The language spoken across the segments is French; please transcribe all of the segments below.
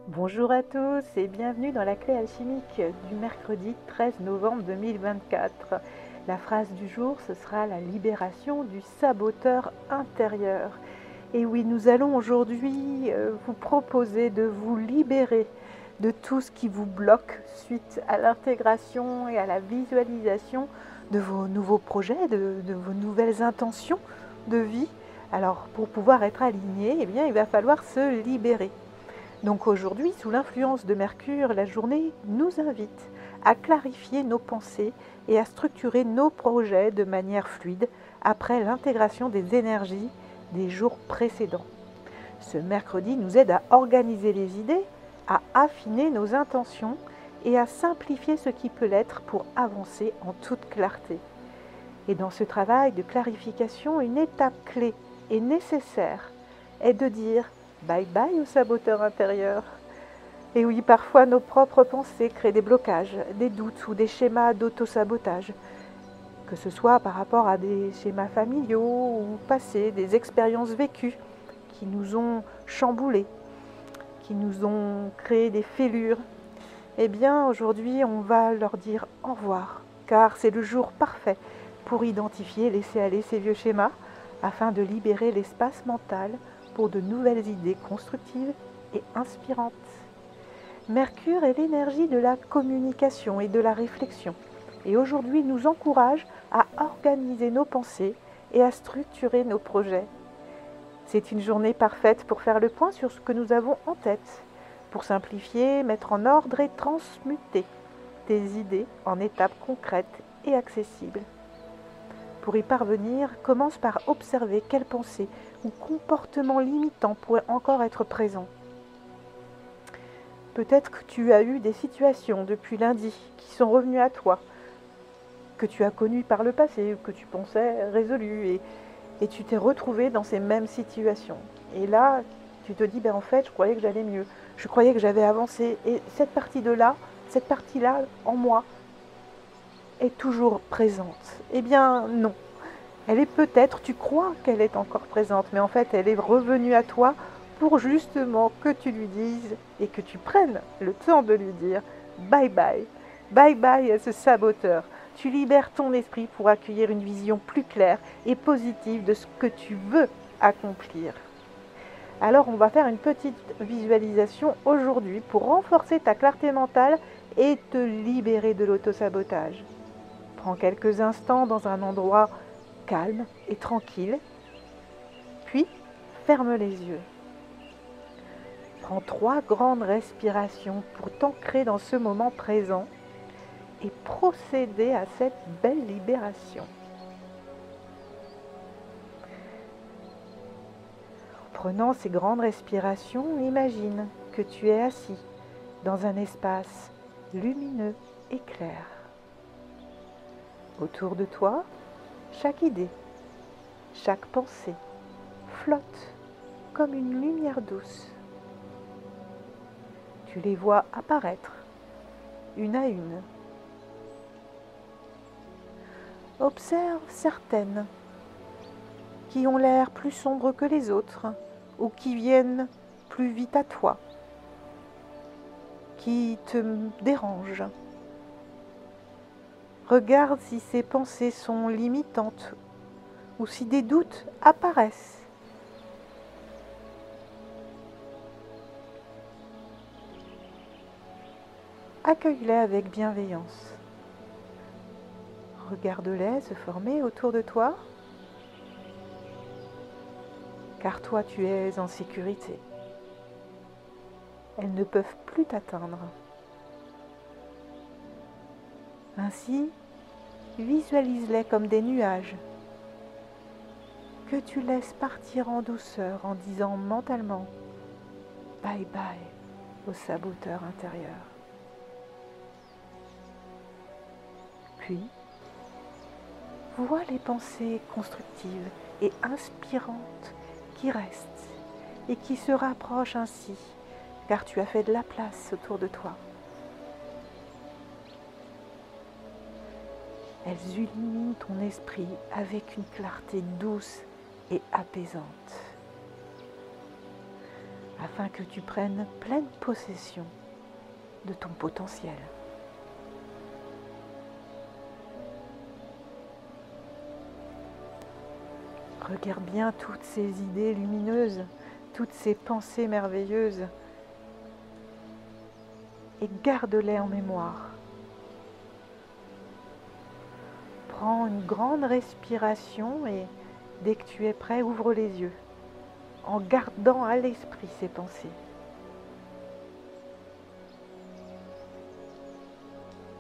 Bonjour à tous et bienvenue dans la clé alchimique du mercredi 13 novembre 2024. La phrase du jour, ce sera la libération du saboteur intérieur. Et oui, nous allons aujourd'hui vous proposer de vous libérer de tout ce qui vous bloque suite à l'intégration et à la visualisation de vos nouveaux projets, de vos nouvelles intentions de vie. Alors, pour pouvoir être aligné, eh bien, il va falloir se libérer. Donc aujourd'hui, sous l'influence de Mercure, la journée nous invite à clarifier nos pensées et à structurer nos projets de manière fluide après l'intégration des énergies des jours précédents. Ce mercredi nous aide à organiser les idées, à affiner nos intentions et à simplifier ce qui peut l'être pour avancer en toute clarté. Et dans ce travail de clarification, une étape clé et nécessaire est de dire bye bye au saboteur intérieur. Et oui, parfois nos propres pensées créent des blocages, des doutes ou des schémas d'auto-sabotage, que ce soit par rapport à des schémas familiaux ou passés, des expériences vécues qui nous ont chamboulés, qui nous ont créé des fêlures. Eh bien, aujourd'hui, on va leur dire au revoir, car c'est le jour parfait pour identifier et laisser aller ces vieux schémas afin de libérer l'espace mental pour de nouvelles idées constructives et inspirantes. Mercure est l'énergie de la communication et de la réflexion, et aujourd'hui nous encourage à organiser nos pensées et à structurer nos projets. C'est une journée parfaite pour faire le point sur ce que nous avons en tête, pour simplifier, mettre en ordre et transmuter des idées en étapes concrètes et accessibles. Pour y parvenir, commence par observer quelles pensées ou comportements limitants pourraient encore être présents. Peut-être que tu as eu des situations depuis lundi qui sont revenues à toi, que tu as connues par le passé, que tu pensais résolues, et tu t'es retrouvé dans ces mêmes situations. Et là, tu te dis, en fait, je croyais que j'allais mieux, je croyais que j'avais avancé, et cette partie-là en moi, est toujours présente. Eh bien non. Elle est peut-être, tu crois qu'elle est encore présente, mais en fait elle est revenue à toi pour justement que tu lui dises et que tu prennes le temps de lui dire bye bye. Bye bye à ce saboteur. Tu libères ton esprit pour accueillir une vision plus claire et positive de ce que tu veux accomplir. Alors on va faire une petite visualisation aujourd'hui pour renforcer ta clarté mentale et te libérer de l'autosabotage. Prends quelques instants dans un endroit calme et tranquille, puis ferme les yeux. Prends 3 grandes respirations pour t'ancrer dans ce moment présent et procéder à cette belle libération. En prenant ces grandes respirations, imagine que tu es assis dans un espace lumineux et clair. Autour de toi, chaque idée, chaque pensée flotte comme une lumière douce. Tu les vois apparaître une à une. Observe certaines qui ont l'air plus sombres que les autres ou qui viennent plus vite à toi, qui te dérangent. Regarde si ces pensées sont limitantes ou si des doutes apparaissent. Accueille-les avec bienveillance. Regarde-les se former autour de toi, car toi tu es en sécurité. Elles ne peuvent plus t'atteindre. Ainsi, visualise-les comme des nuages que tu laisses partir en douceur en disant mentalement bye bye au saboteur intérieur. Puis, vois les pensées constructives et inspirantes qui restent et qui se rapprochent ainsi, car tu as fait de la place autour de toi. Elles illuminent ton esprit avec une clarté douce et apaisante. afin que tu prennes pleine possession de ton potentiel. Regarde bien toutes ces idées lumineuses, toutes ces pensées merveilleuses et garde-les en mémoire. Prends une grande respiration et dès que tu es prêt, ouvre les yeux en gardant à l'esprit ces pensées.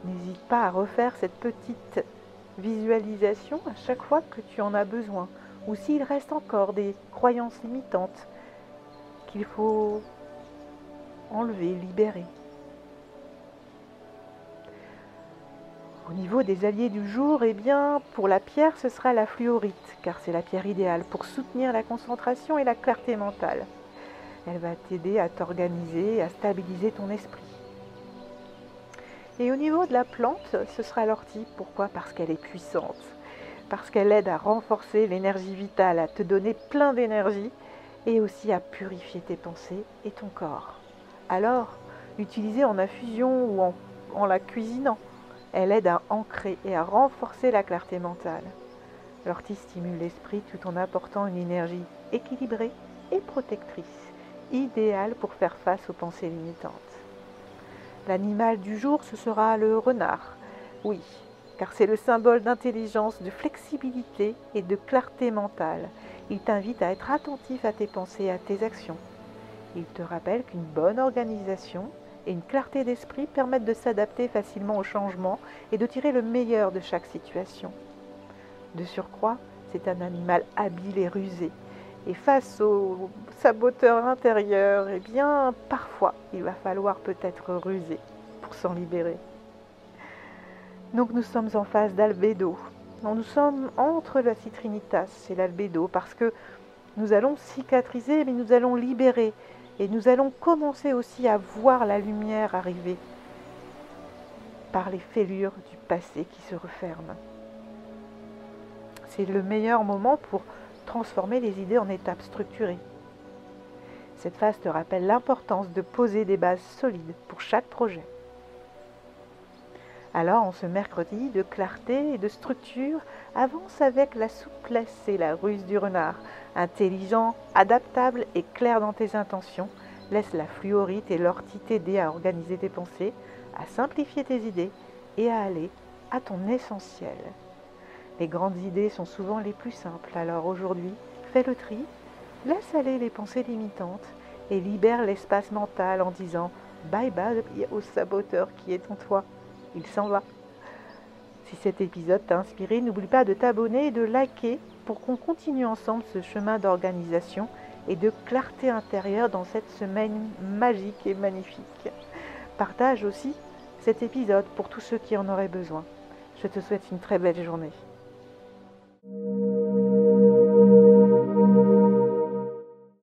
N'hésite pas à refaire cette petite visualisation à chaque fois que tu en as besoin, ou s'il reste encore des croyances limitantes qu'il faut enlever, libérer. Au niveau des alliés du jour, eh bien, pour la pierre, ce sera la fluorite, car c'est la pierre idéale pour soutenir la concentration et la clarté mentale. Elle va t'aider à t'organiser et à stabiliser ton esprit. Et au niveau de la plante, ce sera l'ortie. Pourquoi ? Parce qu'elle est puissante, parce qu'elle aide à renforcer l'énergie vitale, à te donner plein d'énergie et aussi à purifier tes pensées et ton corps. Alors, utilisée en infusion ou en la cuisinant, elle aide à ancrer et à renforcer la clarté mentale. L'ortie stimule l'esprit tout en apportant une énergie équilibrée et protectrice, idéale pour faire face aux pensées limitantes. L'animal du jour, ce sera le renard. Oui, car c'est le symbole d'intelligence, de flexibilité et de clarté mentale. Il t'invite à être attentif à tes pensées et à tes actions. Il te rappelle qu'une bonne organisation et une clarté d'esprit permettent de s'adapter facilement aux changements et de tirer le meilleur de chaque situation. De surcroît, c'est un animal habile et rusé. Et face au saboteur intérieur, eh bien, parfois, il va falloir peut-être ruser pour s'en libérer. Donc nous sommes en phase d'albédo. Nous sommes entre la citrinitas et l'albédo parce que nous allons cicatriser, mais nous allons libérer. Et nous allons commencer aussi à voir la lumière arriver par les fêlures du passé qui se referment. C'est le meilleur moment pour transformer les idées en étapes structurées. Cette phase te rappelle l'importance de poser des bases solides pour chaque projet. Alors, en ce mercredi de clarté et de structure, avance avec la souplesse et la ruse du renard. Intelligent, adaptable et clair dans tes intentions, laisse la fluorite et l'ortie t'aider à organiser tes pensées, à simplifier tes idées et à aller à ton essentiel. Les grandes idées sont souvent les plus simples, alors aujourd'hui, fais le tri, laisse aller les pensées limitantes et libère l'espace mental en disant « bye bye au saboteur qui est en toi ». Il s'en va. Si cet épisode t'a inspiré, n'oublie pas de t'abonner et de liker pour qu'on continue ensemble ce chemin d'organisation et de clarté intérieure dans cette semaine magique et magnifique. Partage aussi cet épisode pour tous ceux qui en auraient besoin. Je te souhaite une très belle journée.